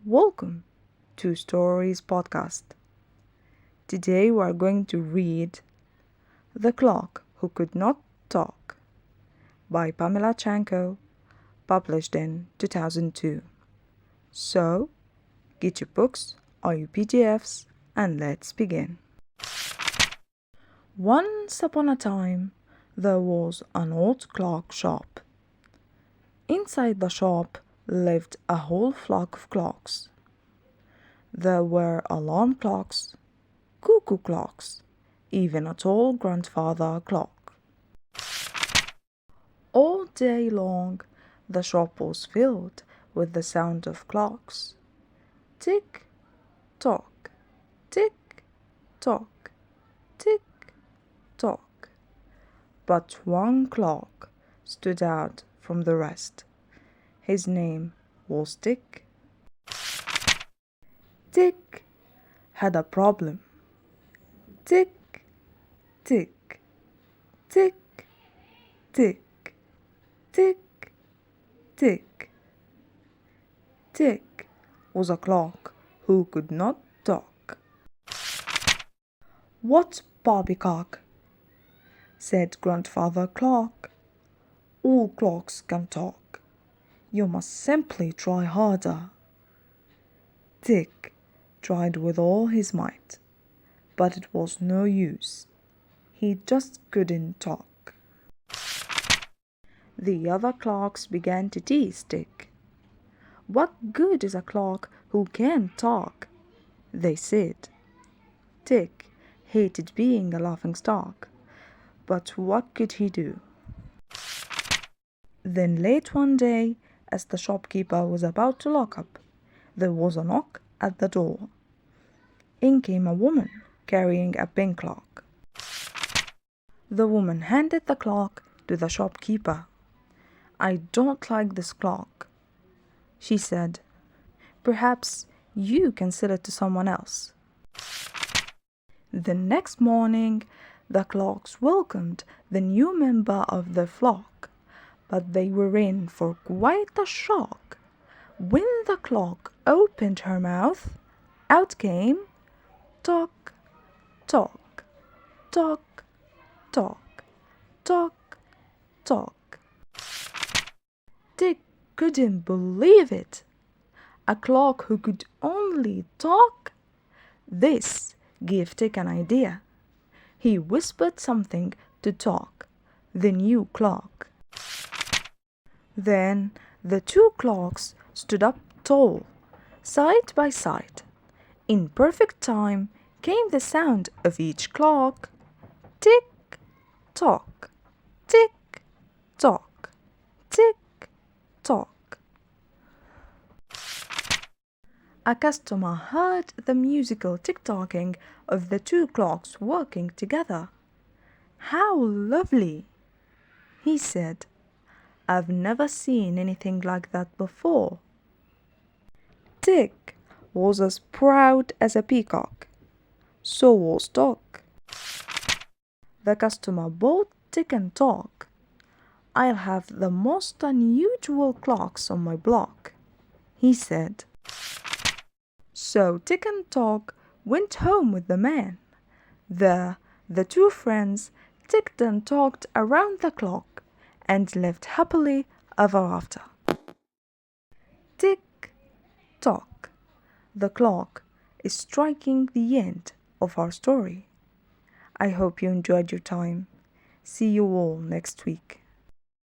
Welcome to Stories Podcast. Today we are going to read The Clock Who Could Not Talk by Pamela Chanko, published in 2002. So, get your books or your PDFs and let's begin. Once upon a time, there was an old clock shop. Inside the shop lived a whole flock of clocks. There were alarm clocks, cuckoo clocks, even a tall grandfather clock. All day long, the shop was filled with the sound of clocks. Tick, tock, tick, tock, tick, tock. But one clock stood out from the rest. His name was Tick. Tick had a problem. Tick, tick, tick, tick, tick, tick. Tick was a clock who could not talk. "What poppycock?" said Grandfather Clock. "All clocks can talk. You must simply try harder." Tick tried with all his might, but it was no use. He just couldn't talk. The other clocks began to tease Tick. "What good is a clock who can't talk?" they said. Tick hated being a laughingstock, but what could he do? Then late one day, as the shopkeeper was about to lock up, there was a knock at the door. In came a woman carrying a pink clock. The woman handed the clock to the shopkeeper. "I don't like this clock," she said. "Perhaps you can sell it to someone else." The next morning, the clocks welcomed the new member of the flock, but they were in for quite a shock. When the clock opened her mouth, out came Tock, tock, tock, tock, tock, tock. Tick couldn't believe it. A clock who could only talk? This gave Tick an idea. He whispered something to Tock, the new clock. Then the two clocks stood up tall, side by side. In perfect time came the sound of each clock. Tick, tock, tick, tock, tick, tock. A customer heard the musical tick-tocking of the two clocks working together. "How lovely!" he said. "I've never seen anything like that before." Tick was as proud as a peacock. So was Tock. The customer bought Tick and Tock. "I'll have the most unusual clocks on my block," he said. So Tick and Tock went home with the man. There, the two friends ticked and talked around the clock and lived happily ever after. Tick, tock. The clock is striking the end of our story. I hope you enjoyed your time. See you all next week.